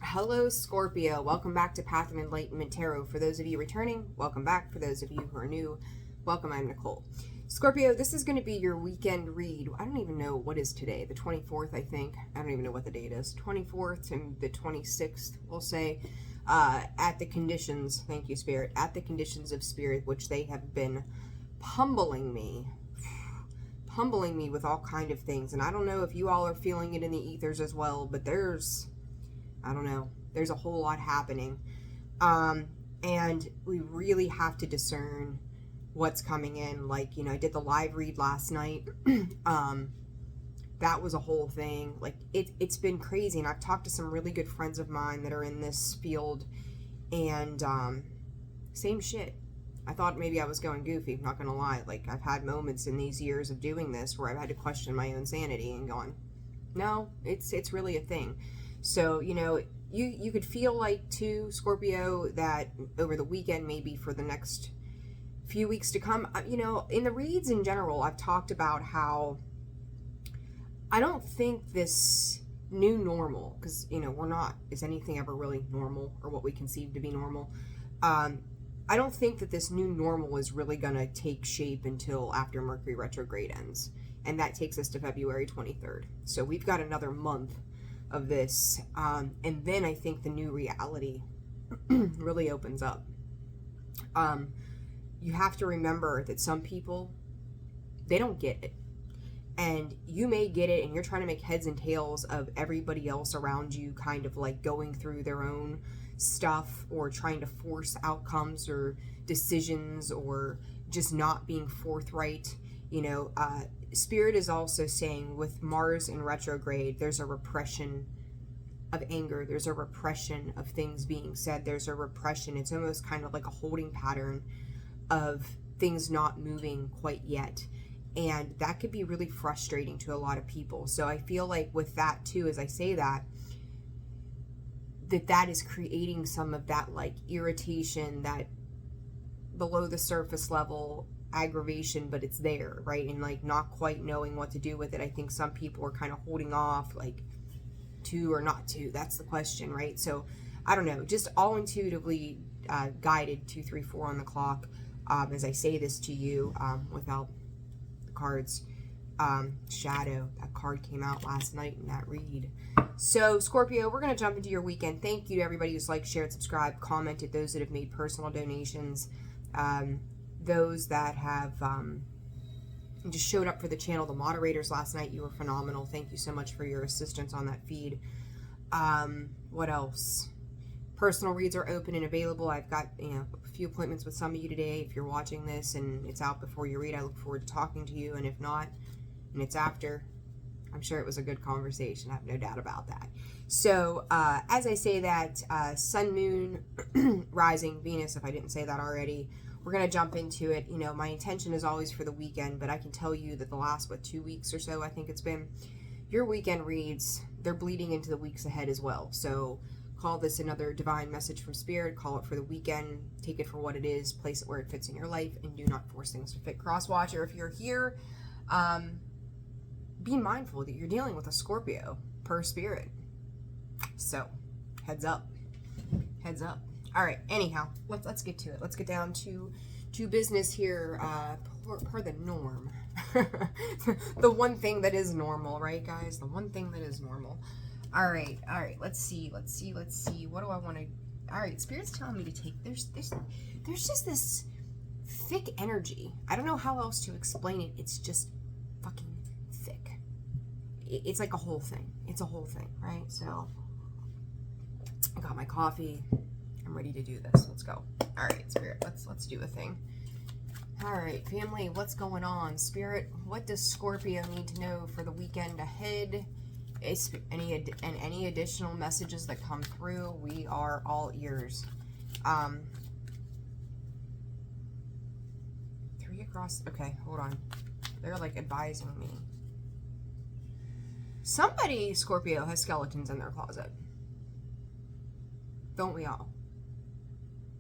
Hello, Scorpio. Welcome back to Path of Enlightenment Tarot. For those of you returning, welcome back. For those of you who are new, welcome. I'm Nicole. Scorpio, this is going to be your weekend read. I don't even know what is today. The 24th, I think. I don't even know what the date is. 24th and the 26th, we'll say. At the conditions, thank you, Spirit, at the conditions of Spirit, which they have been pummeling me with all kind of things. And I don't know if you all are feeling it in the ethers as well, but I don't know, there's a whole lot happening. And we really have to discern what's coming in. Like, I did the live read last night. That was a whole thing. Like, it's been crazy. And I've talked to some really good friends of mine that are in this field. And same shit. I thought maybe I was going goofy, I'm not going to lie. Like, I've had moments in these years of doing this where I've had to question my own sanity and gone, no, it's really a thing. So, you could feel like, too, Scorpio, that over the weekend, maybe for the next few weeks to come, in the reads in general, I've talked about how I don't think this new normal, because, we're not, is anything ever really normal or what we conceive to be normal? I don't think that this new normal is really going to take shape until after Mercury retrograde ends. And that takes us to February 23rd. So we've got another month of this. And then I think the new reality really opens up. You have to remember that some people, they don't get it. And you may get it and you're trying to make heads and tails of everybody else around you, kind of like going through their own stuff or trying to force outcomes or decisions or just not being forthright. Spirit is also saying with Mars in retrograde, there's a repression of anger. There's a repression of things being said. There's a repression. It's almost kind of like a holding pattern of things not moving quite yet. And that could be really frustrating to a lot of people. So I feel like with that too, as I say that is creating some of that like irritation, that below the surface level aggravation, but it's there, right? And like not quite knowing what to do with it. I think some people are kind of holding off, like to or not to. That's the question, right? So I don't know, just all intuitively guided 2, 3, 4 on the clock as I say this to you without the cards. Shadow, that card came out last night in that read. So Scorpio, we're going to jump into your weekend. Thank you to everybody who's liked, shared, subscribed, commented, those that have made personal donations, those that have just showed up for the channel, the moderators last night. You were phenomenal. Thank you so much for your assistance on that feed. What else? Personal reads are open and available. I've got a few appointments with some of you today. If you're watching this and it's out before you read, I look forward to talking to you. And if not, and it's after, I'm sure it was a good conversation. I have no doubt about that. So as I say that, Sun, Moon, Rising, Venus, if I didn't say that already, we're going to jump into it. My intention is always for the weekend, but I can tell you that the last, 2 weeks or so, I think it's been, your weekend reads, they're bleeding into the weeks ahead as well. So call this another divine message from Spirit. Call it for the weekend. Take it for what it is. Place it where it fits in your life, and do not force things to fit. Crosswatcher, if you're here, be mindful that you're dealing with a Scorpio per Spirit. So, heads up. Heads up. All right, anyhow, let's get to it. Let's get down to business here per the norm. The one thing that is normal, right, guys? The one thing that is normal. All right, let's see. What do I want to... All right, Spirit's telling me to take... There's just this thick energy. I don't know how else to explain it. It's just fucking thick. It's like a whole thing. It's a whole thing, right? So I got my coffee. I'm ready to do this. Let's go. All right, Spirit, let's do a thing. All right, family, what's going on? Spirit, what does Scorpio need to know for the weekend ahead? Any additional messages that come through, we are all ears. 3 across. Okay, hold on. They're like advising me. Somebody, Scorpio, has skeletons in their closet. Don't we all?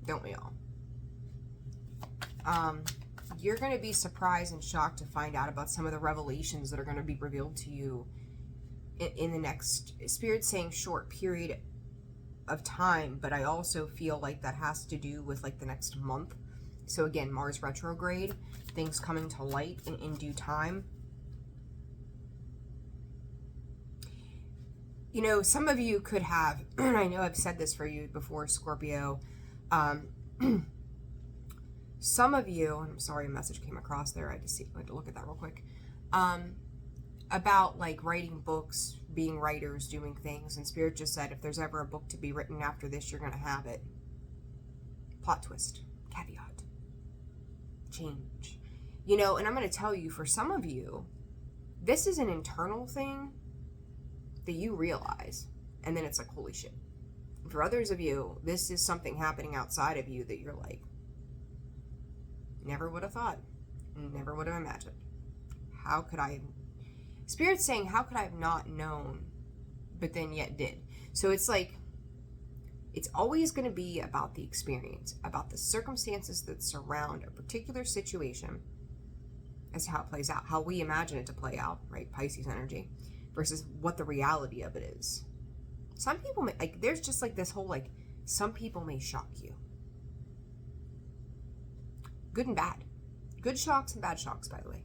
Don't we all? You're going to be surprised and shocked to find out about some of the revelations that are going to be revealed to you in the next, Spirit saying, short period of time, but I also feel like that has to do with like the next month. So again, Mars retrograde, things coming to light in due time. You know, some of you could have, and I know I've said this for you before, Scorpio, some of you, I'm sorry, a message came across there, I had to look at that real quick, about like writing books, being writers, doing things, and Spirit just said, if there's ever a book to be written after this, you're going to have it. Plot twist, caveat, change. You know, and I'm going to tell you, for some of you, this is an internal thing that you realize, and then it's like, holy shit. For others of you, this is something happening outside of you that you're like, never would have thought, never would have imagined. How could I? Spirit's saying, how could I have not known, but then yet did? So it's like, it's always going to be about the experience, about the circumstances that surround a particular situation as to how it plays out, how we imagine it to play out, right? Pisces energy versus what the reality of it is. Some people may, like, there's just like this whole, like, some people may shock you. Good and bad. Good shocks and bad shocks, by the way.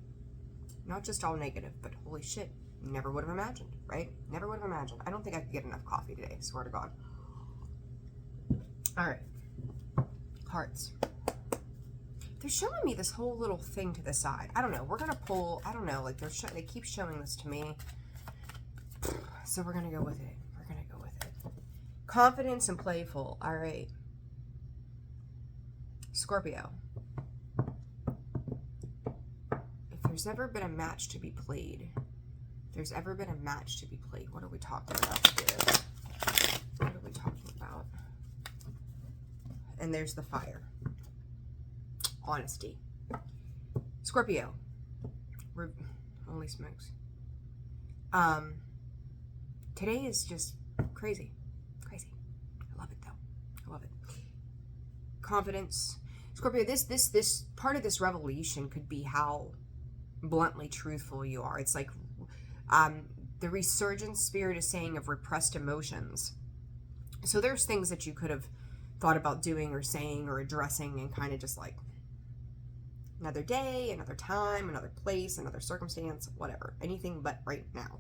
Not just all negative, but holy shit, never would have imagined, right? Never would have imagined. I don't think I could get enough coffee today, swear to God. All right. Hearts. They're showing me this whole little thing to the side. I don't know. We're going to pull, I don't know, like they keep showing this to me. So we're going to go with it. We're going to go with it. Confidence and playful. All right. Scorpio. If there's ever been a match to be played, what are we talking about here? What are we talking about? And there's the fire. Honesty. Scorpio. Holy smokes. Today is just crazy. Crazy. I love it though. I love it. Confidence. Scorpio, this part of this revelation could be how bluntly truthful you are. It's like the resurgence, Spirit is saying, of repressed emotions. So there's things that you could have thought about doing or saying or addressing, and kind of just like another day, another time, another place, another circumstance, whatever, anything but right now.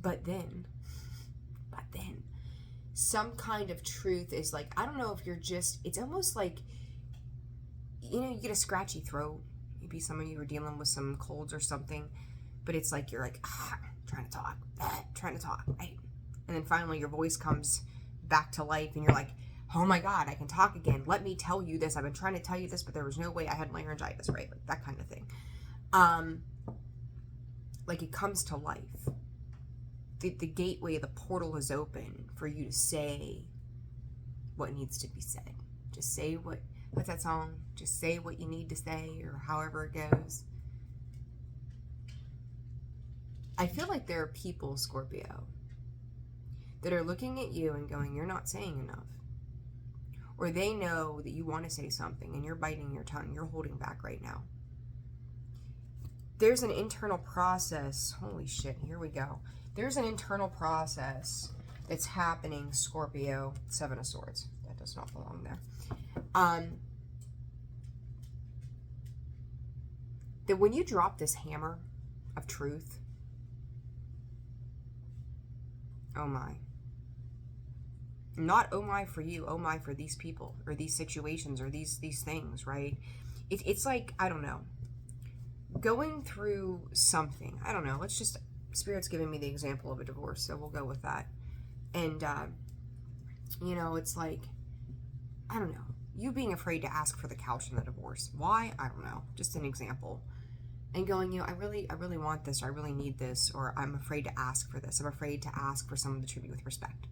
But then some kind of truth is like, I don't know if you're just, it's almost like, you know, you get a scratchy throat. Maybe some of you are dealing with some colds or something, but it's like, you're like, trying to talk, right? And then finally your voice comes back to life and you're like, oh my God, I can talk again. Let me tell you this. I've been trying to tell you this, but there was no way. I had laryngitis, right? Like that kind of thing. Like it comes to life. The gateway, the portal is open for you to say what needs to be said. Just say what's that song? Just say what you need to say, or however it goes. I feel like there are people, Scorpio, that are looking at you and going, you're not saying enough. Or they know that you want to say something and you're biting your tongue, you're holding back right now. There's an internal process. Holy shit, here we go. There's an internal process that's happening, Scorpio. Seven of Swords. That does not belong there. That when you drop this hammer of truth, oh my. Not oh my for you, oh my for these people, or these situations, or these things, right? It's like, I don't know, going through something. I don't know, let's just, Spirit's giving me the example of a divorce, so we'll go with that. And, you know, it's like, I don't know, you being afraid to ask for the couch in the divorce. Why? I don't know, just an example. And going, you know, I really want this, or I really need this, or I'm afraid to ask for this. I'm afraid to ask for someone to treat me with respect.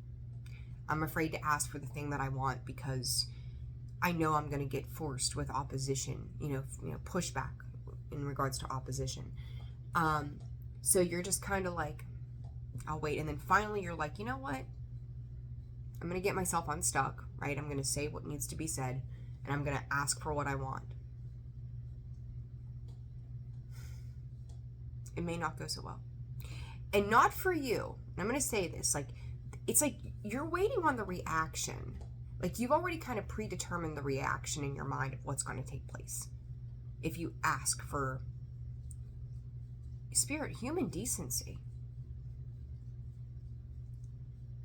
I'm afraid to ask for the thing that I want because I know I'm going to get forced with opposition, you know, pushback in regards to opposition. So you're just kind of like, I'll wait. And then finally you're like, you know what? I'm going to get myself unstuck, right? I'm going to say what needs to be said, and I'm going to ask for what I want. It may not go so well. And not for you. And I'm going to say this, like, it's like you're waiting on the reaction. Like you've already kind of predetermined the reaction in your mind of what's going to take place. If you ask for spirit, human decency.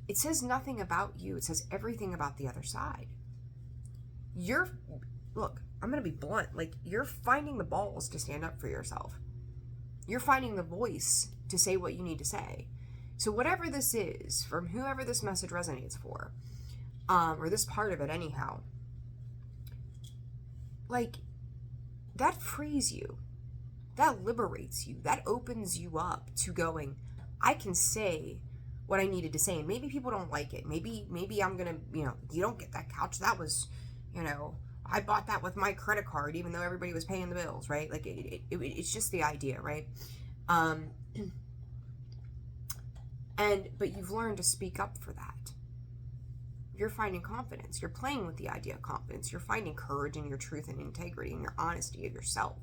It says nothing about you. It says everything about the other side. Look, I'm going to be blunt. Like, you're finding the balls to stand up for yourself. You're finding the voice to say what you need to say. So whatever this is, from whoever this message resonates for, or this part of it anyhow, like, that frees you. That liberates you. That opens you up to going, I can say what I needed to say. And maybe people don't like it. Maybe I'm going to, you don't get that couch. That was, I bought that with my credit card, even though everybody was paying the bills, right? Like, it's just the idea, right? But you've learned to speak up for that. You're finding confidence. You're playing with the idea of confidence. You're finding courage in your truth and integrity and your honesty of yourself.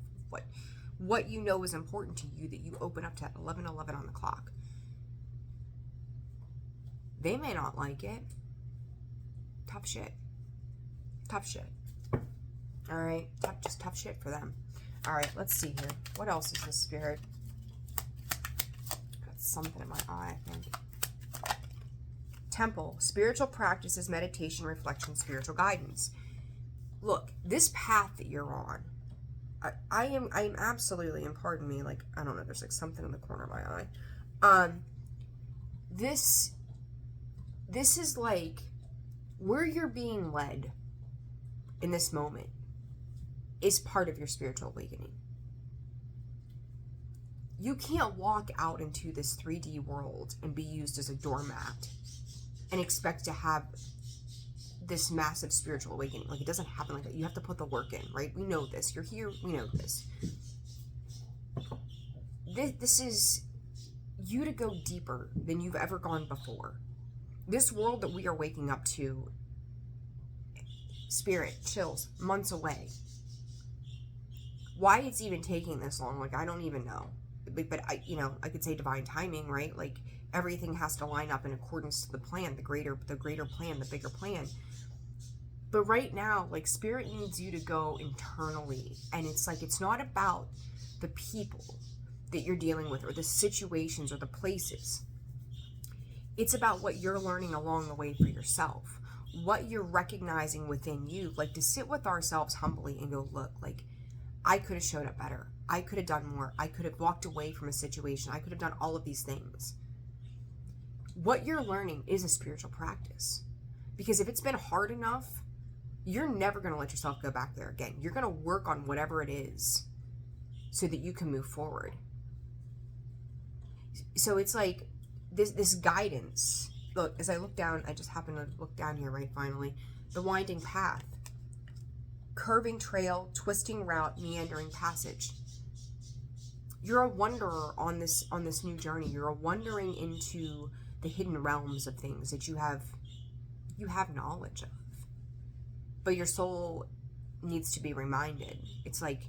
What you know is important to you, that you open up to at 11:11 on the clock. They may not like it. Tough shit. Tough shit. All right, just tough shit for them. All right, let's see here. What else is this, Spirit? Got something in my eye, I think. Temple, spiritual practices, meditation, reflection, spiritual guidance. Look, this path that you're on, I am absolutely, and pardon me, like, I don't know, there's like something in the corner of my eye. This is like where you're being led in this moment is part of your spiritual awakening. You can't walk out into this 3D world and be used as a doormat and expect to have this massive spiritual awakening. Like, it doesn't happen like that. You have to put the work in, right? We know this. You're here. We know this. This is you to go deeper than you've ever gone before. This world that we are waking up to, Spirit, chills, months away. Why it's even taking this long, like, I don't even know. But I could say divine timing, right? Like, everything has to line up in accordance to the plan, the greater plan, the bigger plan. But right now, like, Spirit needs you to go internally. And it's like, it's not about the people that you're dealing with or the situations or the places. It's about what you're learning along the way for yourself. What you're recognizing within you. Like, to sit with ourselves humbly and go, look, like, I could have showed up better. I could have done more. I could have walked away from a situation. I could have done all of these things. What you're learning is a spiritual practice. Because if it's been hard enough, you're never going to let yourself go back there again. You're going to work on whatever it is so that you can move forward. So it's like this guidance. Look, as I look down, I just happen to look down here, right, finally. The winding path. Curving trail, twisting route, meandering passage. You're a wanderer on this new journey. You're a wandering into the hidden realms of things that you have knowledge of. But your soul needs to be reminded. It's like,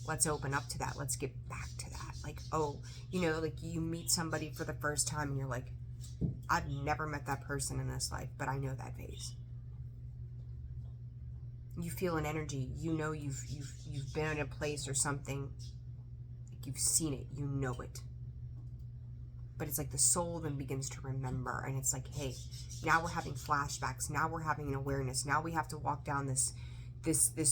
let's open up to that. Let's get back to that. Like, like you meet somebody for the first time and you're like, I've never met that person in this life, but I know that face. You feel an energy. You've been in a place or something. Like, you've seen it. You know it. But it's like the soul then begins to remember, and it's like, hey, now we're having flashbacks. Now we're having an awareness. Now we have to walk down this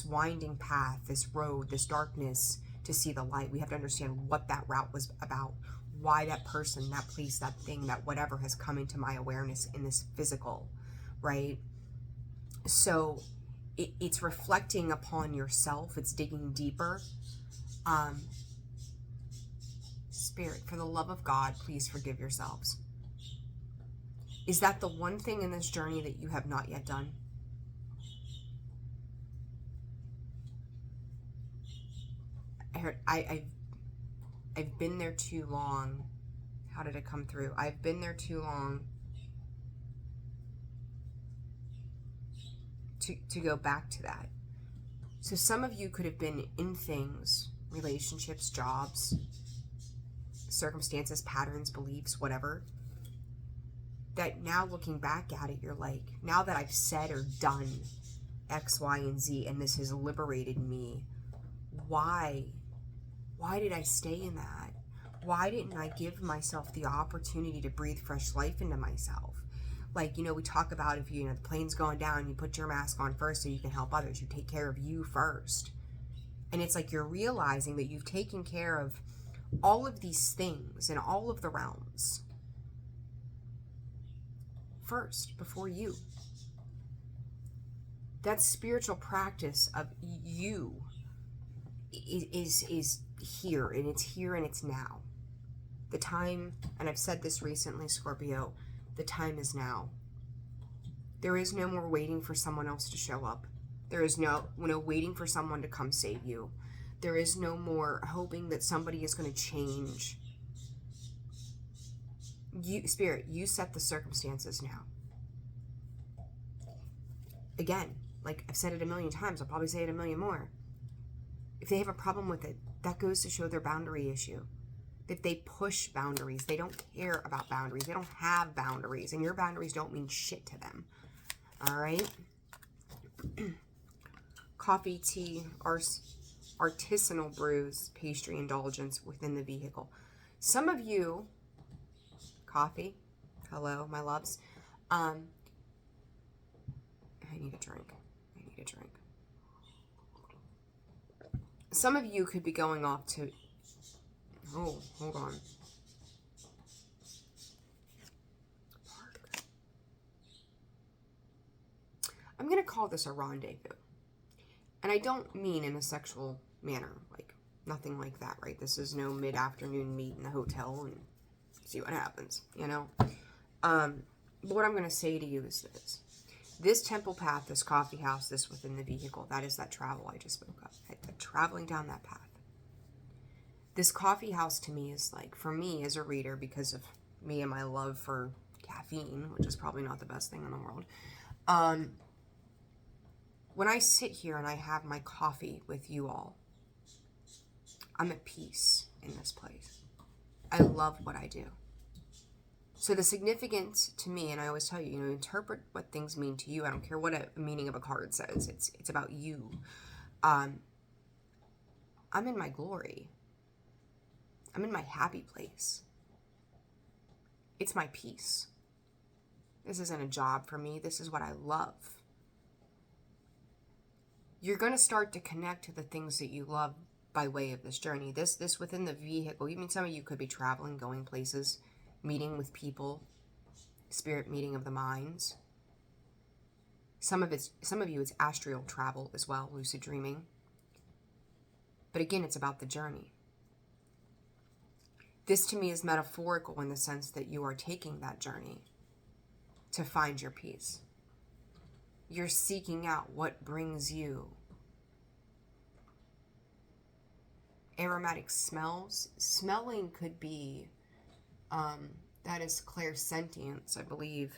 winding path, this road, this darkness to see the light. We have to understand what that route was about, why that person, that place, that thing, that whatever has come into my awareness in this physical, right? So it's reflecting upon yourself. It's digging deeper. Spirit, for the love of God, please forgive yourselves. Is that the one thing in this journey that you have not yet done? I've been there too long. How did it come through? I've been there too long to go back to that. So some of you could have been in things, relationships, jobs, circumstances, patterns, beliefs, whatever, that now looking back at it, you're like, now that I've said or done X, Y, and Z, and this has liberated me, why did I stay in that? Why didn't I give myself the opportunity to breathe fresh life into myself? Like, we talk about if the plane's going down, you put your mask on first so you can help others. You take care of you first. And it's like you're realizing that you've taken care of all of these things in all of the realms first, before you. That spiritual practice of you is here, and it's here and it's now. The time, and I've said this recently, Scorpio, the time is now. There is no more waiting for someone else to show up. There is no waiting for someone to come save you. There is no more hoping that somebody is going to change. You, Spirit, you set the circumstances now. Again, like I've said it a million times, I'll probably say it a million more. If they have a problem with it, that goes to show their boundary issue. If they push boundaries, they don't care about boundaries. They don't have boundaries, and your boundaries don't mean shit to them. All right? Coffee, tea, artisanal brews, pastry indulgence within the vehicle. Some of you, coffee, hello, my loves. I need a drink. Some of you could be going off to, oh, hold on. I'm going to call this a rendezvous. And I don't mean in a sexual manner, like nothing like that, right? This is no mid-afternoon meet in the hotel and see what happens, But what I'm going to say to you is this temple path, this coffee house, this within the vehicle, that is that travel I just spoke of, right? Traveling down that path. This coffee house to me is like, for me as a reader, because of me and my love for caffeine, which is probably not the best thing in the world, when I sit here and I have my coffee with you all, I'm at peace in this place. I love what I do. So the significance to me, and I always tell you, interpret what things mean to you. I don't care what a meaning of a card says. It's about you. I'm in my glory. I'm in my happy place. It's my peace. This isn't a job for me. This is what I love. You're going to start to connect to the things that you love by way of this journey. This within the vehicle. Even some of you could be traveling, going places, meeting with people, spirit meeting of the minds. Some of you it's astral travel as well, lucid dreaming. But again, it's about the journey. This to me is metaphorical in the sense that you are taking that journey to find your peace. You're seeking out what brings you aromatic smells. Smelling could be, that is clairsentience, I believe,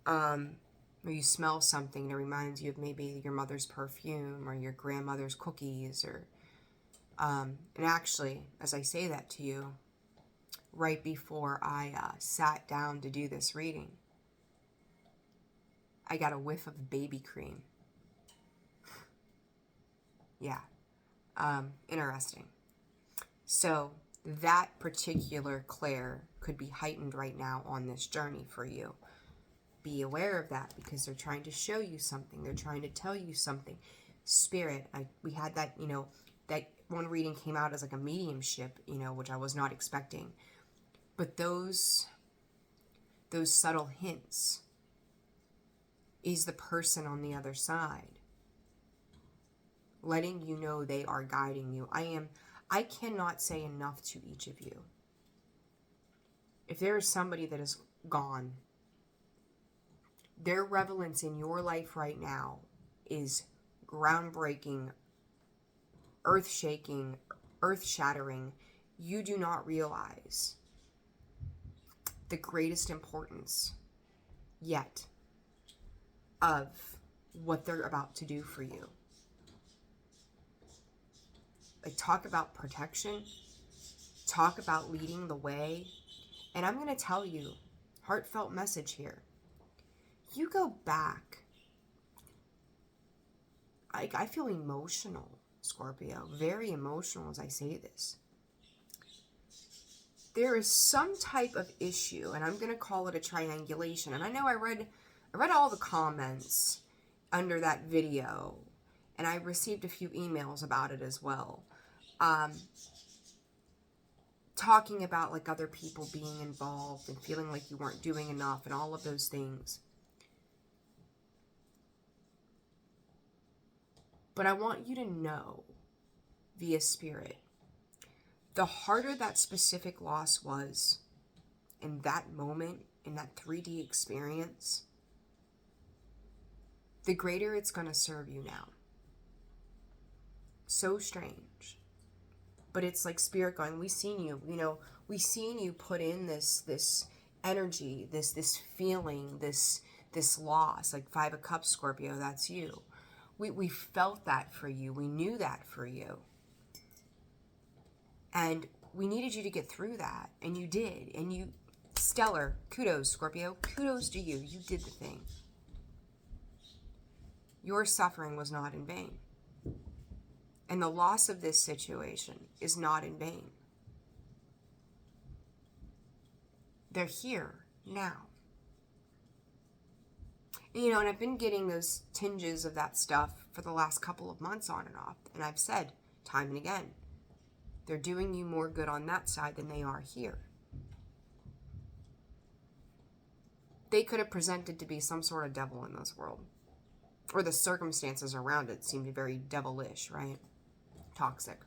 where you smell something that reminds you of maybe your mother's perfume or your grandmother's cookies, or, and actually, as I say that to you, right before I sat down to do this reading, I got a whiff of baby cream. Yeah. Interesting. So that particular Claire could be heightened right now on this journey for you. Be aware of that, because they're trying to show you something. They're trying to tell you something. Spirit, we had that, that one reading came out as like a mediumship, which I was not expecting. But those subtle hints is the person on the other side letting you know they are guiding you. I cannot say enough to each of you. If there is somebody that is gone, their relevance in your life right now is groundbreaking, earth-shaking, earth-shattering. You do not realize the greatest importance yet of what they're about to do for you. Like, talk about protection, talk about leading the way. And I'm going to tell you, heartfelt message here. You go back. I feel emotional, Scorpio, very emotional as I say this. There is some type of issue, and I'm going to call it a triangulation. And I know I read all the comments under that video, and I received a few emails about it as well. Talking about like other people being involved and feeling like you weren't doing enough and all of those things. But I want you to know, via spirit, the harder that specific loss was in that moment, in that 3D experience, the greater it's going to serve you now. So strange. But it's like spirit going, we seen you, we seen you put in this energy, this feeling, this loss, like 5 of Cups, Scorpio, that's you. We felt that for you. We knew that for you. And we needed you to get through that. And you did. And you, stellar. Kudos, Scorpio. Kudos to you. You did the thing. Your suffering was not in vain. And the loss of this situation is not in vain. They're here now. And I've been getting those tinges of that stuff for the last couple of months on and off. And I've said time and again, they're doing you more good on that side than they are here. They could have presented to be some sort of devil in this world. Or the circumstances around it seemed very devilish, right? Toxic.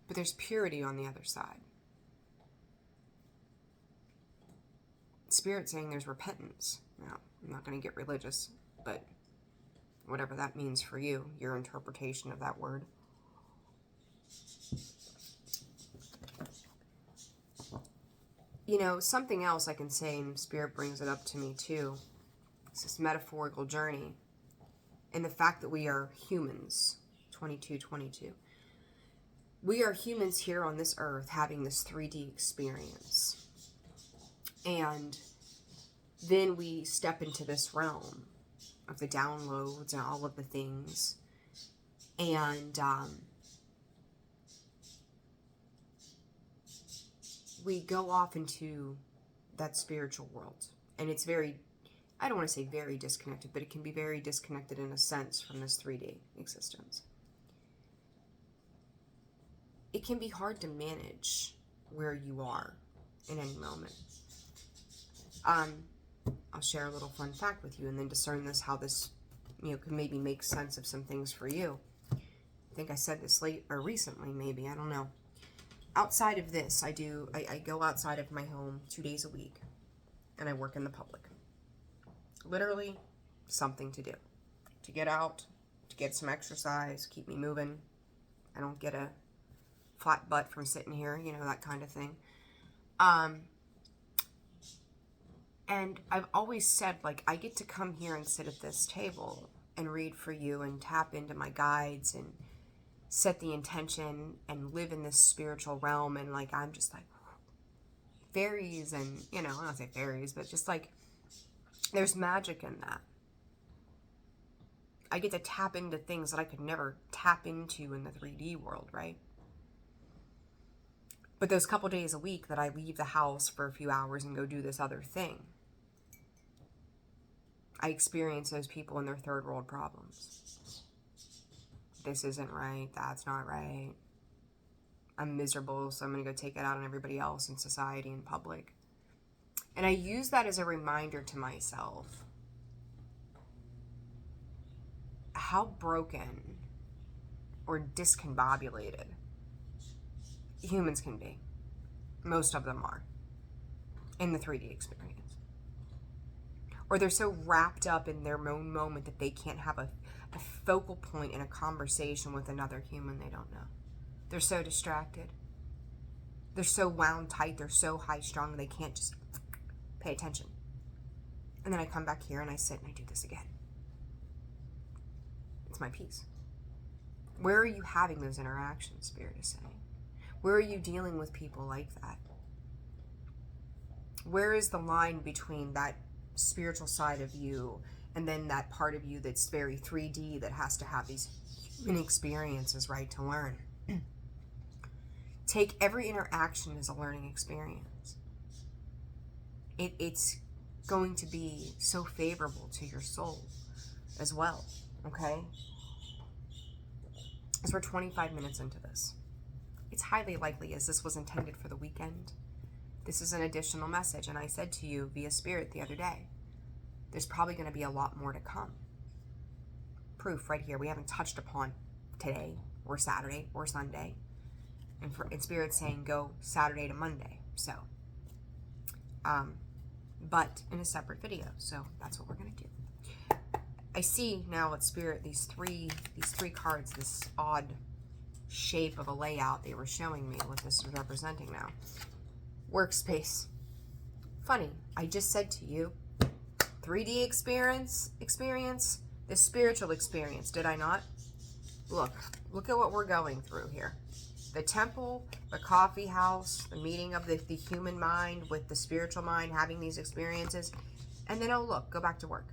But there's purity on the other side. Spirit saying there's repentance. Now, I'm not going to get religious, but whatever that means for you, your interpretation of that word. Something else I can say, and Spirit brings it up to me too. It's this metaphorical journey. And the fact that we are humans, 2222. We are humans here on this earth having this 3D experience. And then we step into this realm of the downloads and all of the things. And we go off into that spiritual world. And it's very, I don't want to say very disconnected, but it can be very disconnected in a sense from this 3D existence. It can be hard to manage where you are in any moment. I'll share a little fun fact with you and then discern how this, can maybe make sense of some things for you. I think I said this recently, maybe, I don't know. Outside of this, I go outside of my home 2 days a week and I work in the public. Literally something to do. To get out, to get some exercise, keep me moving. I don't get a flat butt from sitting here, that kind of thing. And I've always said, I get to come here and sit at this table and read for you and tap into my guides and set the intention and live in this spiritual realm. And I'm just fairies and, I don't say fairies, but just there's magic in that. I get to tap into things that I could never tap into in the 3D world, right? But those couple days a week that I leave the house for a few hours and go do this other thing, I experience those people and their third world problems. This isn't right. That's not right. I'm miserable, so I'm going to go take it out on everybody else in society and public. And I use that as a reminder to myself how broken or discombobulated humans can be. Most of them are in the 3D experience. Or they're so wrapped up in their own moment that they can't have a focal point in a conversation with another human they don't know. They're so distracted. They're so wound tight. They're so high strung they can't just pay attention. And then I come back here and I sit and I do this again. It's my peace. Where are you having those interactions, Spirit is saying? Where are you dealing with people like that? Where is the line between that spiritual side of you and then that part of you that's very 3D that has to have these human experiences, right, to learn? Take every interaction as a learning experience. It's going to be so favorable to your soul as well, okay? As we're 25 minutes into this, it's highly likely, as this was intended for the weekend, this is an additional message. And I said to you via spirit the other day, there's probably going to be a lot more to come. Proof right here. We haven't touched upon today or Saturday or Sunday. And spirit saying go Saturday to Monday. So, but in a separate video. So that's what we're going to do. I see now at spirit these three cards, this odd shape of a layout they were showing me what this is representing now. Workspace. Funny, I just said to you, 3D experience, the spiritual experience, did I not? Look at what we're going through here. The temple, the coffee house, the meeting of the human mind with the spiritual mind, having these experiences, and then, oh look, go back to work.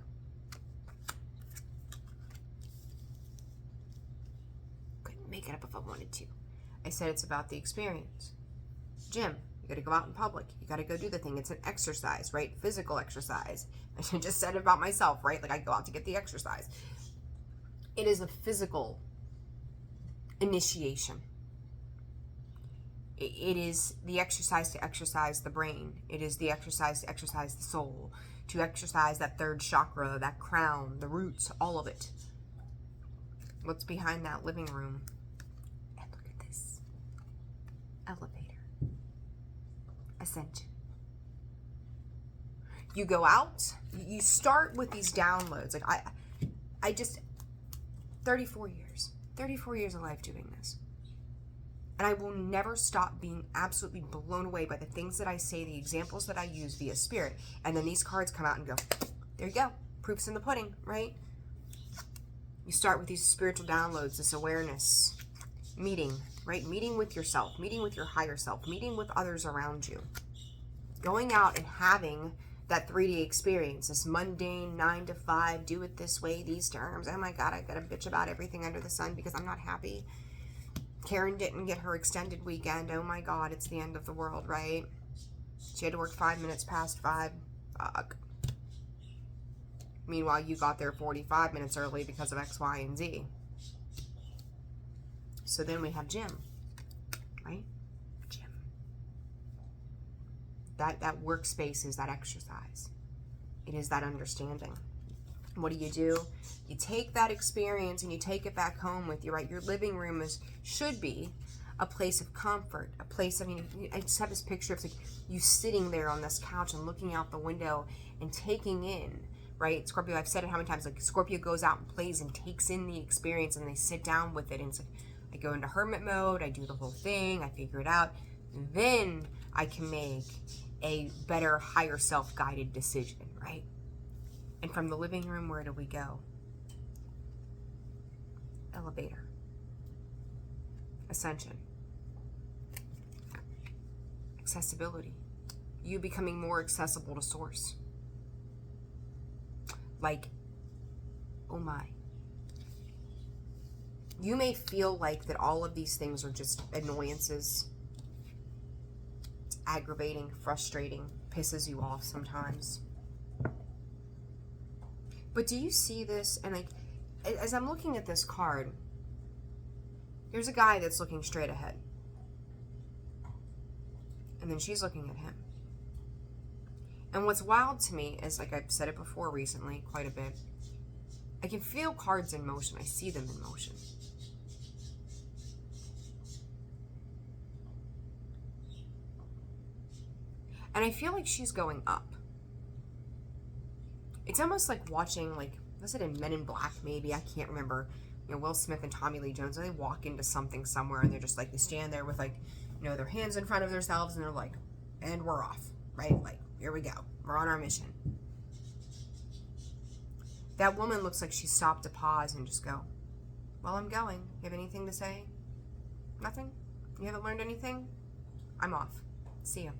Couldn't make it up if I wanted to. I said it's about the experience. Gym. You got to go out in public. You got to go do the thing. It's an exercise, right? Physical exercise. I just said it about myself, right? Like I go out to get the exercise. It is a physical initiation. It is the exercise to exercise the brain. It is the exercise to exercise the soul, to exercise that third chakra, that crown, the roots, all of it. What's behind that living room? And look at this. Elevator. Ascension. You go out, you start with these downloads. Like I just, 34 years of life doing this. And I will never stop being absolutely blown away by the things that I say, the examples that I use via spirit. And then these cards come out and go, there you go. Proof's in the pudding, right? You start with these spiritual downloads, this awareness, meeting, right? Meeting with yourself, meeting with your higher self, meeting with others around you. Going out and having that 3D experience, this mundane 9 to 5, do it this way, these terms. Oh my God, I got to bitch about everything under the sun because I'm not happy. Karen didn't get her extended weekend. Oh my God, it's the end of the world, right? She had to work 5 minutes past 5. Fuck. Meanwhile, you got there 45 minutes early because of X, Y, and Z. So then we have gym, right? Gym. That workspace is that exercise. It is that understanding. What do? You take that experience and you take it back home with you, right? Your living room should be a place of comfort, a place, I mean, I just have this picture of like you sitting there on this couch and looking out the window and taking in, right? Scorpio, I've said it how many times, like Scorpio goes out and plays and takes in the experience and they sit down with it and it's like, I go into hermit mode, I do the whole thing, I figure it out, then I can make a better, higher self-guided decision, right? And from the living room, where do we go? Elevator. Ascension. Accessibility. You becoming more accessible to source. Like, oh my. You may feel like that all of these things are just annoyances. It's aggravating, frustrating, pisses you off sometimes. But do you see this? And like, as I'm looking at this card, there's a guy that's looking straight ahead. And then she's looking at him. And what's wild to me is, like I've said it before recently, quite a bit, I can feel cards in motion. I see them in motion. And I feel like she's going up. It's almost like watching, like, was it in Men in Black maybe? I can't remember. You know, Will Smith and Tommy Lee Jones, they walk into something somewhere and they're just like, they stand there with like, you know, their hands in front of themselves and they're like, and we're off, right? Like, here we go. We're on our mission. That woman looks like she stopped to pause and just go, well, I'm going. You have anything to say? Nothing? You haven't learned anything? I'm off. See ya.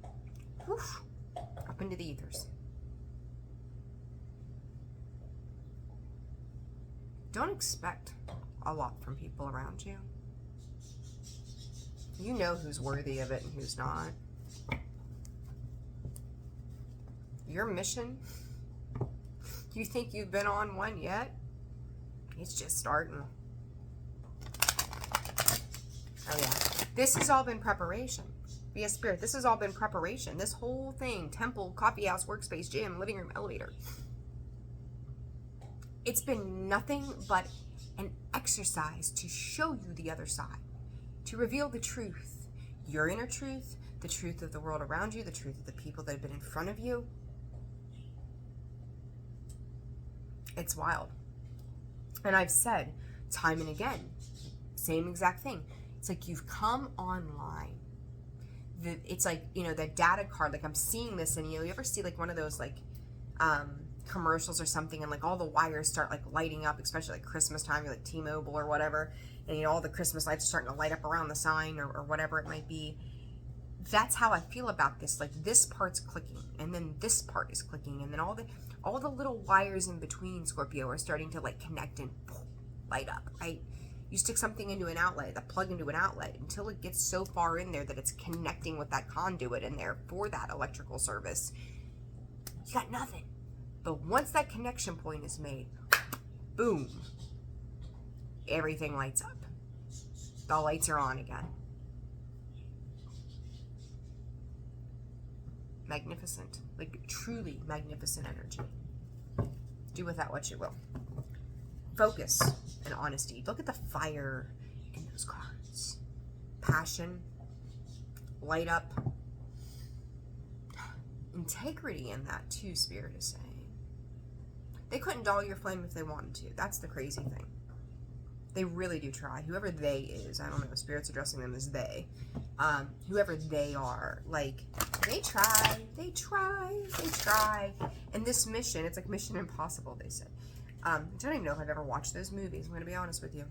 Whew. Up Up into the ethers. Don't expect a lot from people around you. You know who's worthy of it and who's not. Your mission, you think you've been on one yet? It's just starting. Oh yeah. This has all been preparation. Via Spirit, this has all been preparation. This whole thing, temple, coffee house, workspace, gym, living room, elevator. It's been nothing but an exercise to show you the other side. To reveal the truth. Your inner truth, the truth of the world around you, the truth of the people that have been in front of you. It's wild. And I've said time and again, same exact thing. It's like you've come online. It's like, you know, that data card, like I'm seeing this, and you ever see like one of those like commercials or something, and like all the wires start like lighting up, especially like Christmas time, you're like T-Mobile or whatever, and you know all the Christmas lights are starting to light up around the sign or whatever it might be. That's how I feel about this. Like this part's clicking, and then this part is clicking, and then all the little wires in between, Scorpio, are starting to like connect and light up, right? You stick something into an outlet, that plug into an outlet, until it gets so far in there that it's connecting with that conduit in there for that electrical service. You got nothing. But once that connection point is made, boom, everything lights up. The lights are on again. Magnificent, like truly magnificent energy. Do with that what you will. Focus and honesty. Look at the fire in those cards. Passion, light up, integrity in that too, Spirit is saying. They couldn't dull your flame if they wanted to. That's the crazy thing. They really do try. Whoever they is, I don't know, Spirit's addressing them as they. Whoever they are, like, they try. And this mission, it's like Mission Impossible, they said. I don't even know if I've ever watched those movies. I'm going to be honest with you.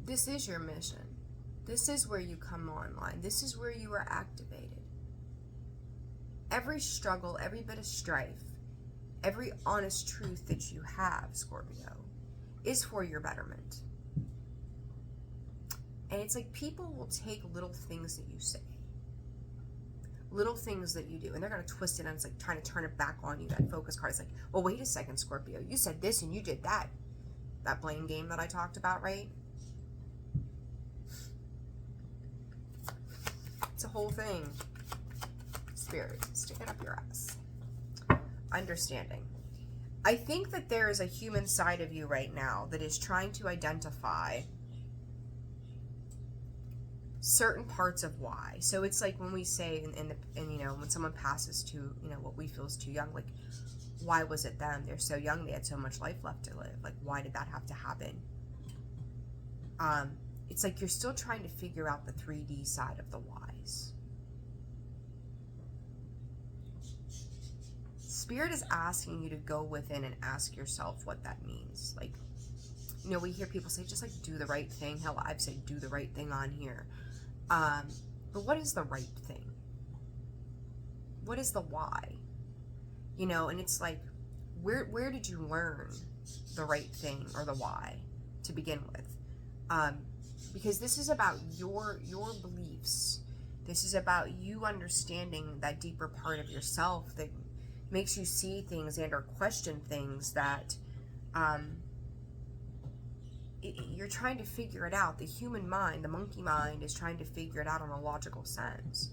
This is your mission. This is where you come online. This is where you are activated. Every struggle, every bit of strife, every honest truth that you have, Scorpio, is for your betterment. And it's like people will take little things that you say, little things that you do, and they're going to twist it, and it's like trying to turn it back on you. That focus card is like, well, wait a second, Scorpio, you said this and you did that. That blame game that I talked about, right? It's a whole thing. Spirit, stick it up your ass. Understanding. I think that there is a human side of you right now that is trying to identify certain parts of why. So it's like when we say, and you know, when someone passes to, you know, what we feel is too young, like, why was it them? They're so young, they had so much life left to live. Like, why did that have to happen? It's like you're still trying to figure out the 3D side of the whys. Spirit is asking you to go within and ask yourself what that means. Like, you know, we hear people say, just like, do the right thing. Hell, I've said do the right thing on here. But what is the right thing? What is the why? You know, and it's like, where did you learn the right thing or the why to begin with? Because this is about your beliefs. This is about you understanding that deeper part of yourself that makes you see things and or question things that you're trying to figure it out. The human mind, the monkey mind, is trying to figure it out in a logical sense.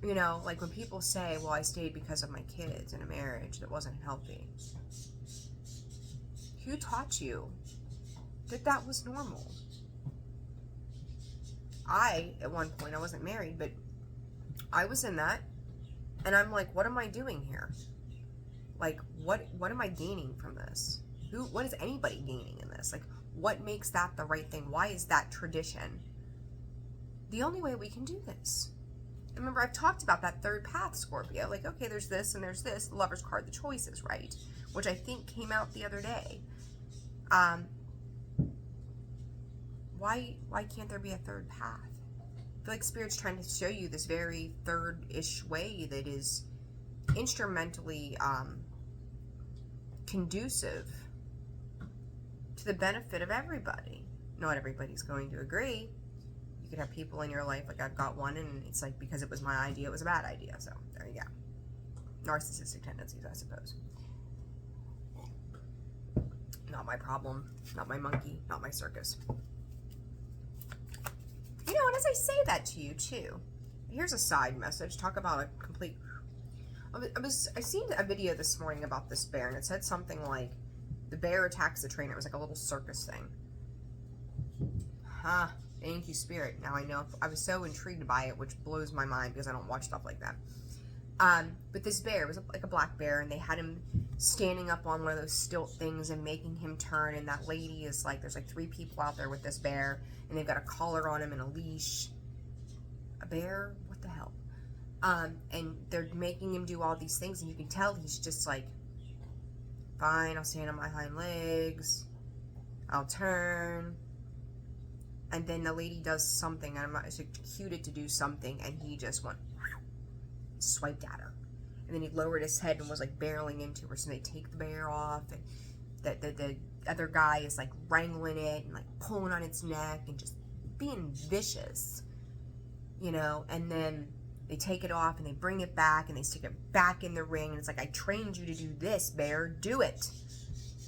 You know, like when people say, well, I stayed because of my kids in a marriage that wasn't healthy. Who taught you that that was normal? At one point, I wasn't married, but I was in that, and I'm like, what am I doing here? Like, what am I gaining from this? What is anybody gaining in this? Like, what makes that the right thing? Why is that tradition the only way we can do this? Remember, I've talked about that third path, Scorpio. Like, okay, there's this and there's this. The Lover's card, the choices, right? Which I think came out the other day. Why can't there be a third path? feel like Spirit's trying to show you this very third-ish way that is instrumentally conducive to the benefit of everybody. Not everybody's going to agree. You could have people in your life, like I've got one, and it's like because it was my idea, it was a bad idea. So there you go. Narcissistic tendencies, I suppose. Not my problem, not my monkey, not my circus. You know, and as I say that to you too, here's a side message. Talk about a complete... I seen a video this morning about this bear, and it said something like, the bear attacks the train. It was like a little circus thing. Huh. Thank you, Spirit. Now I know. I was so intrigued by it, which blows my mind because I don't watch stuff like that. But this bear, it was like a black bear, and they had him standing up on one of those stilt things and making him turn, and that lady is like, there's like 3 people out there with this bear, and they've got a collar on him and a leash. A bear? What the hell? And they're making him do all these things, and you can tell he's just like, fine, I'll stand on my hind legs, I'll turn, and then the lady does something, and I'm not executed to do something, and he just went, swiped at her, and then he lowered his head and was like barreling into her, so they take the bear off, and the other guy is like wrangling it, and like pulling on its neck, and just being vicious, you know, and then they take it off, and they bring it back, and they stick it back in the ring, and it's like, I trained you to do this, bear, do it.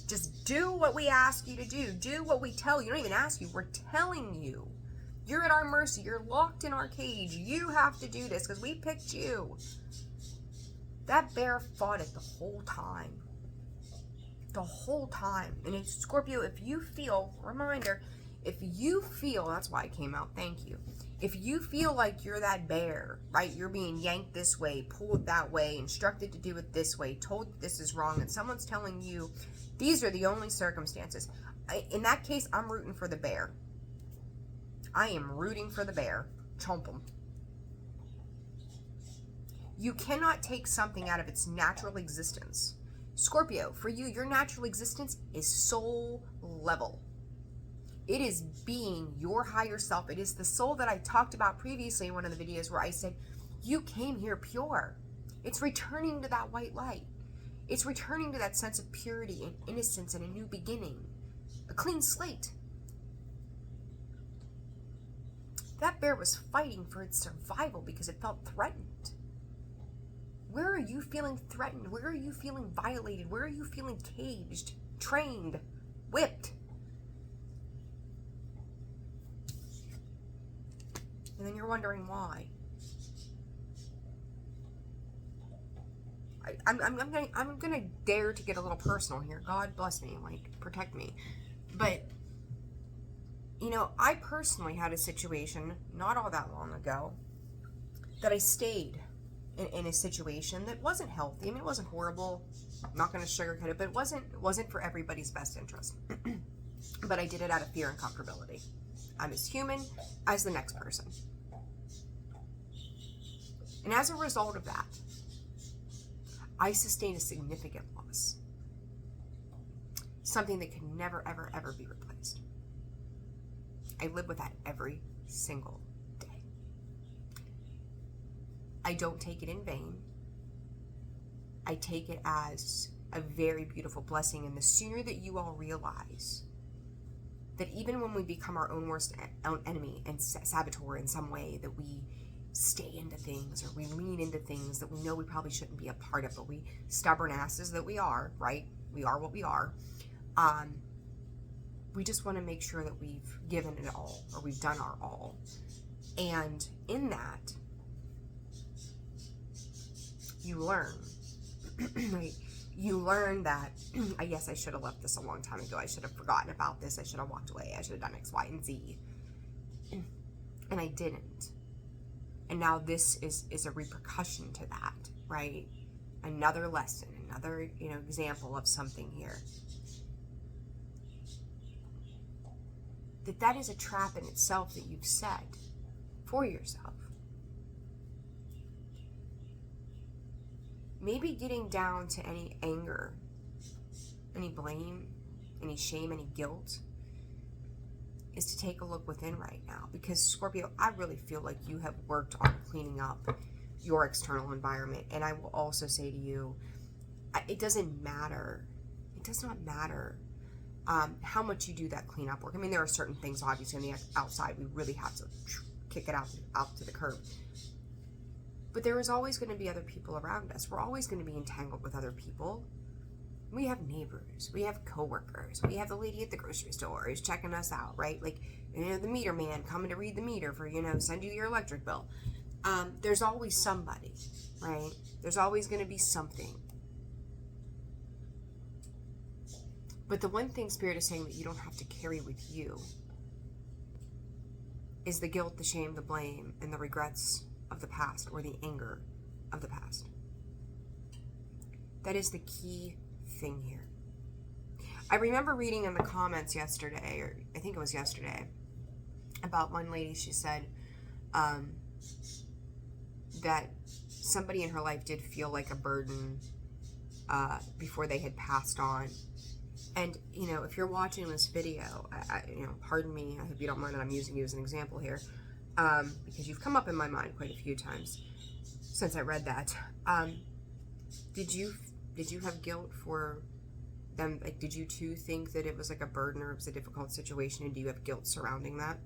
Just do what we ask you to do. Do what we tell you. Don't even ask you. We're telling you. You're at our mercy. You're locked in our cage. You have to do this because we picked you. That bear fought it the whole time. The whole time. And it's Scorpio, if you feel, reminder, if you feel, that's why it came out, thank you. If you feel like you're that bear, right, you're being yanked this way, pulled that way, instructed to do it this way, told this is wrong, and someone's telling you these are the only circumstances, in that case, I'm rooting for the bear. I am rooting for the bear. Chomp him. You cannot take something out of its natural existence. Scorpio, for you, your natural existence is soul level. It is being your higher self. It is the soul that I talked about previously in one of the videos where I said, you came here pure. It's returning to that white light. It's returning to that sense of purity and innocence and a new beginning. A clean slate. That bear was fighting for its survival because it felt threatened. Where are you feeling threatened? Where are you feeling violated? Where are you feeling caged, trained, whipped? And then you're wondering why. I'm gonna dare to get a little personal here. God bless me, like, protect me. But, you know, I personally had a situation not all that long ago that I stayed in a situation that wasn't healthy. I mean, it wasn't horrible. I'm not gonna sugarcoat it, but it wasn't for everybody's best interest. But I did it out of fear and comfortability. I'm as human as the next person. And as a result of that, I sustained a significant loss. Something that can never, ever, ever be replaced. I live with that every single day. I don't take it in vain. I take it as a very beautiful blessing. And the sooner that you all realize that even when we become our own worst enemy and saboteur in some way, that we stay into things or we lean into things that we know we probably shouldn't be a part of, but we stubborn asses that we are, right? We are what we are. We just want to make sure that we've given it all, or we've done our all. And in that, you learn, right? You learn that, yes, I should have left this a long time ago. I should have forgotten about this. I should have walked away. I should have done X, Y, and Z. And I didn't. And now this is a repercussion to that, right? Another lesson, another, example of something here. That is a trap in itself that you've set for yourself. Maybe getting down to any anger, any blame, any shame, any guilt is to take a look within right now. Because Scorpio, I really feel like you have worked on cleaning up your external environment. And I will also say to you, it doesn't matter. It does not matter how much you do that cleanup work. I mean, there are certain things, obviously, on the outside, we really have to kick it out to the curb. But there is always going to be other people around us. We're always going to be entangled with other people. We have neighbors, we have coworkers, we have the lady at the grocery store who's checking us out, right? Like, the meter man coming to read the meter for, send you your electric bill. There's always somebody, right? There's always going to be something. But the one thing Spirit is saying that you don't have to carry with you is the guilt, the shame, the blame, and the regrets of the past, or the anger of the past. That is the key thing here. I remember reading in the comments yesterday, or I think it was yesterday, about one lady. She said that somebody in her life did feel like a burden before they had passed on. And, if you're watching this video, pardon me, I hope you don't mind that I'm using you as an example here, because you've come up in my mind quite a few times since I read that. Did you have guilt for them? Like, did you too think that it was like a burden or it was a difficult situation? And do you have guilt surrounding that?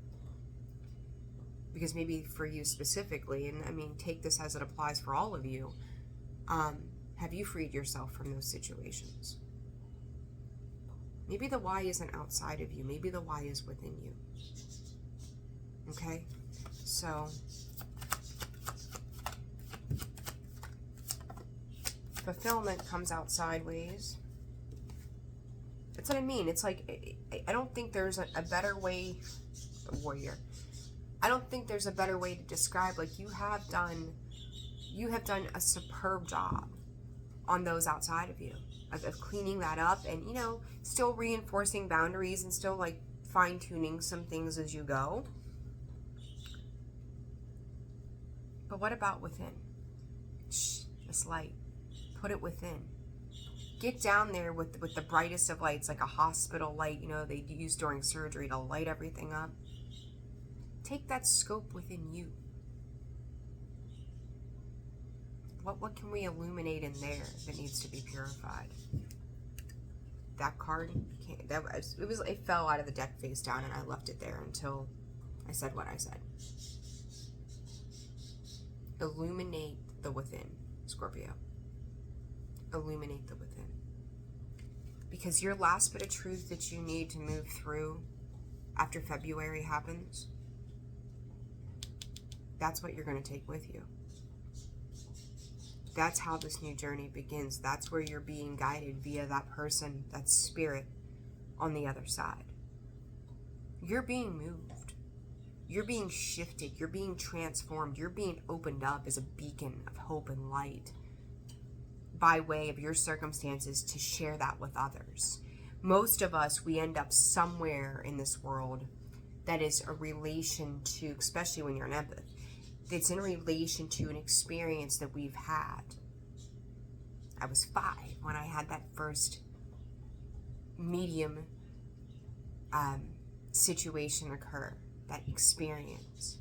Because maybe for you specifically, and I mean, take this as it applies for all of you, have you freed yourself from those situations? Maybe the why isn't outside of you. Maybe the why is within you. Okay? So, fulfillment comes out sideways. That's what I mean. It's like, I don't think there's a better way, warrior. I don't think there's a better way to describe, like, you have done a superb job on those outside of you, of cleaning that up, and, still reinforcing boundaries and still, like, fine-tuning some things as you go. But what about within? Shh, this light. Put it within. Get down there with the brightest of lights, like a hospital light, they use during surgery to light everything up. Take that scope within you. What can we illuminate in there that needs to be purified? That card, it fell out of the deck face down, and I left it there until I said what I said. Illuminate the within, Scorpio. Illuminate the within. Because your last bit of truth that you need to move through after February happens, that's what you're going to take with you. That's how this new journey begins. That's where you're being guided via that person, that spirit on the other side. You're being moved. You're being shifted. You're being transformed. You're being opened up as a beacon of hope and light by way of your circumstances to share that with others. Most of us, we end up somewhere in this world that is a relation to, especially when you're an empath, it's in relation to an experience that we've had. I was 5 when I had that first medium situation occur, that experience.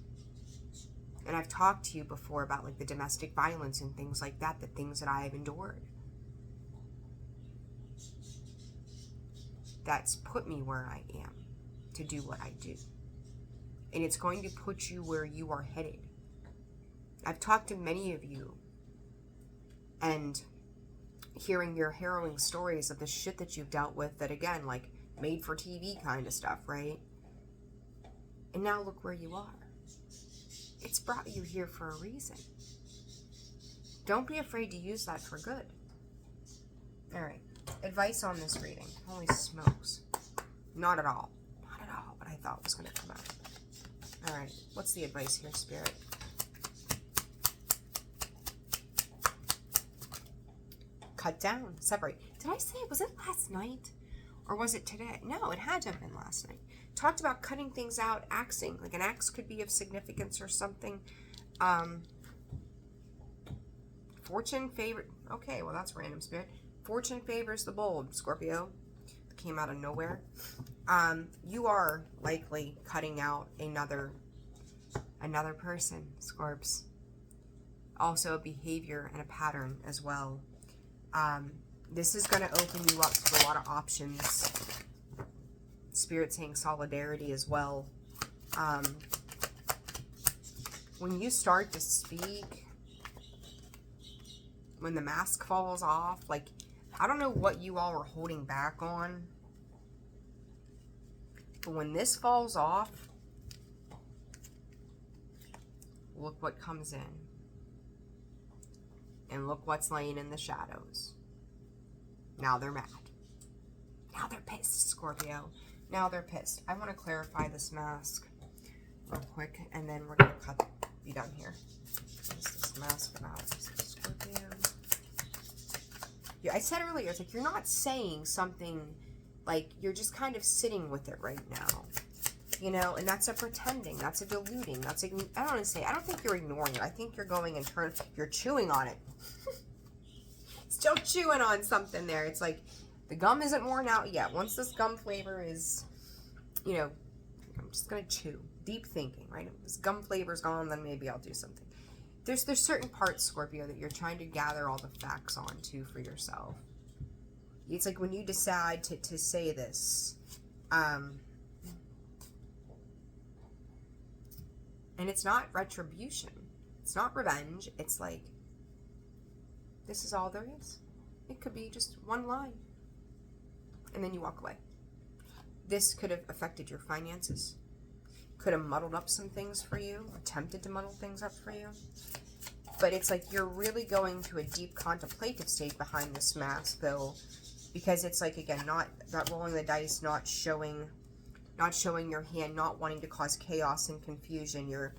And I've talked to you before about, like, the domestic violence and things like that, the things that I have endured. That's put me where I am to do what I do. And it's going to put you where you are headed. I've talked to many of you, and hearing your harrowing stories of the shit that you've dealt with that, again, like, made for TV kind of stuff, right? And now look where you are. It's brought you here for a reason. Don't be afraid to use that for good. All right. Advice on this reading. Holy smokes. Not at all. Not at all what I thought was going to come out. All right. What's the advice here, Spirit? Cut down. Separate. Did I say, was it last night? Or was it today? No, it had to have been last night. Talked about cutting things out, axing. Like, an axe could be of significance or something. Fortune favor. Okay, well, that's random, Spirit. Fortune favors the bold, Scorpio. Came out of nowhere. You are likely cutting out another person, Scorps. Also a behavior and a pattern as well. This is going to open you up to a lot of options. Spirit saying solidarity as well. When you start to speak, when the mask falls off, like, I don't know what you all are holding back on, but when this falls off, look what comes in. And look what's laying in the shadows. Now they're mad. Now they're pissed, Scorpio. Now they're pissed. I want to clarify this mask real quick, and then we're going to be done here. What is this mask about? Scorpio. Yeah, I said earlier, it's like you're not saying something, like you're just kind of sitting with it right now. You know, and that's a pretending, that's a diluting, that's a, I don't want to say, I don't think you're ignoring it. I think you're going in turn, you're chewing on it. Still chewing on something there. It's like the gum isn't worn out yet. Once this gum flavor is, you know, I'm just going to chew. Deep thinking, right? If this gum flavor's gone, then maybe I'll do something. There's certain parts, Scorpio, that you're trying to gather all the facts onto for yourself. It's like when you decide to say this, and it's not retribution. It's not revenge. It's like, this is all there is. It could be just one line. And then you walk away. This could have affected your finances. Could have muddled up some things for you. Attempted to muddle things up for you. But it's like you're really going to a deep contemplative state behind this mask, though. Because it's like, again, not rolling the dice, not showing your hand, not wanting to cause chaos and confusion. You're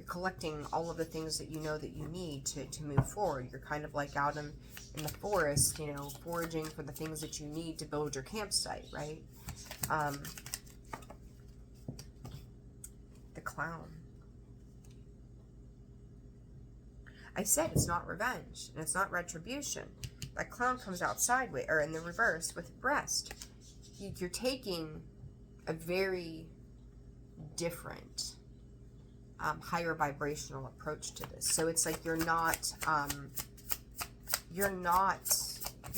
collecting all of the things that you know that you need to move forward. You're kind of like out in the forest, you know, foraging for the things that you need to build your campsite, right? The clown. I said it's not revenge and it's not retribution. That clown comes out sideways, or in the reverse with breast. You're taking a very different, higher vibrational approach to this. So it's like you're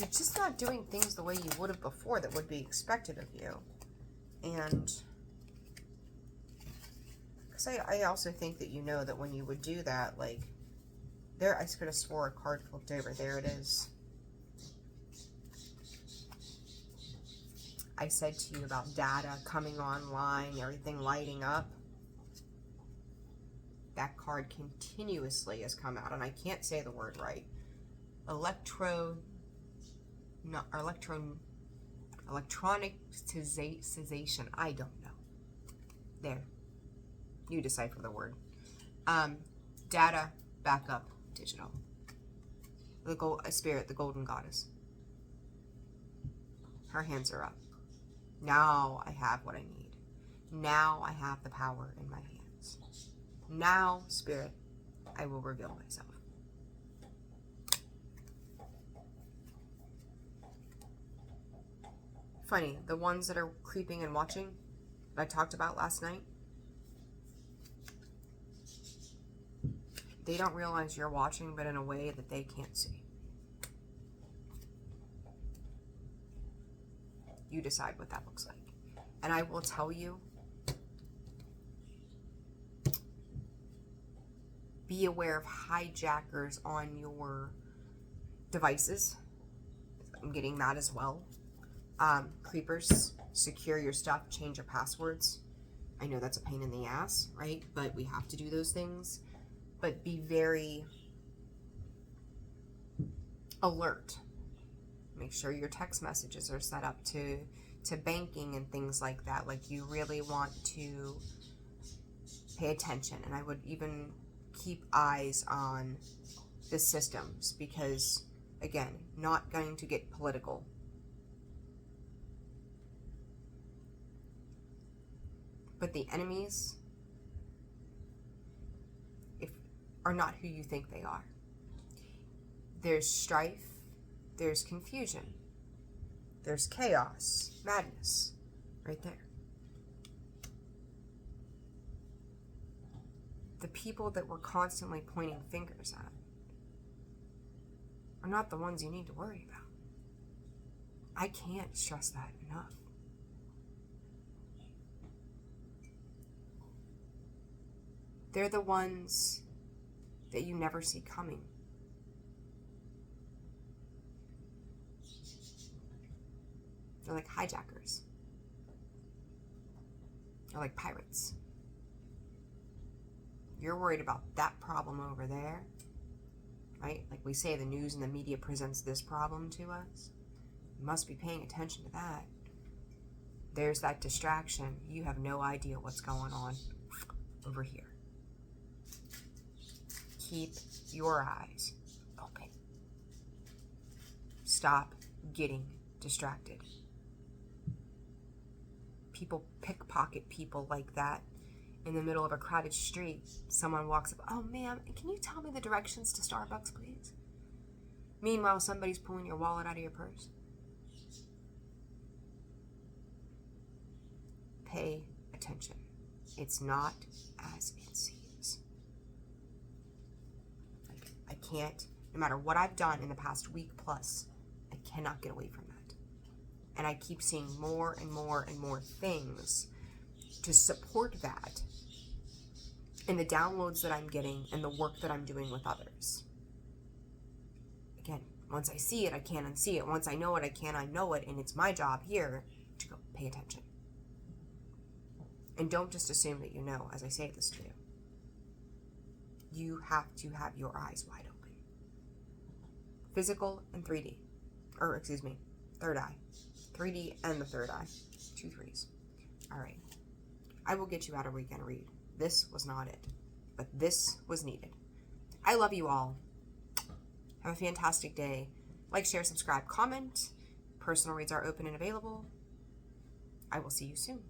just not doing things the way you would have before that would be expected of you. And because I also think that you know that when you would do that, like, there, I could have swore a card flipped over. There it is. I said to you about data coming online, everything lighting up. That card continuously has come out, and I can't say the word right. Electronicization. I don't know. There. You decipher the word. Data, backup, digital. The spirit, the golden goddess. Her hands are up. Now I have what I need. Now I have the power in my hands. Now, Spirit, I will reveal myself. Funny, the ones that are creeping and watching that I talked about last night, they don't realize you're watching, but in a way that they can't see. You decide what that looks like. And I will tell you, be aware of hijackers on your devices. I'm getting that as well. Creepers, secure your stuff, change your passwords. I know that's a pain in the ass, right? But we have to do those things. But be very alert. Make sure your text messages are set up to banking and things like that. Like, you really want to pay attention. And I would even keep eyes on the systems, because, again, not going to get political. But the enemies are not who you think they are. There's strife. There's confusion. There's chaos, madness, right there. The people that we're constantly pointing fingers at are not the ones you need to worry about. I can't stress that enough. They're the ones that you never see coming. They're like hijackers. They're like pirates. You're worried about that problem over there, right? Like we say, the news and the media presents this problem to us. You must be paying attention to that. There's that distraction. You have no idea what's going on over here. Keep your eyes open. Stop getting distracted. People pickpocket people like that in the middle of a crowded street. Someone walks up, oh ma'am, can you tell me the directions to Starbucks, please? Meanwhile, somebody's pulling your wallet out of your purse. Pay attention. It's not as it seems. I can't, no matter what I've done in the past week plus, I cannot get away from that. And I keep seeing more and more and more things to support that in the downloads that I'm getting and the work that I'm doing with others. Again, once I see it, I can't unsee it. Once I know it, I can't unknow it. And it's my job here to go pay attention. And don't just assume that you know as I say this to you. You have to have your eyes wide open. Physical and 3D. Or, excuse me, third eye. 3D and the third eye. 2 3s. All right. I will get you out a weekend read. This was not it, but this was needed. I love you all. Have a fantastic day. Like, share, subscribe, comment. Personal reads are open and available. I will see you soon.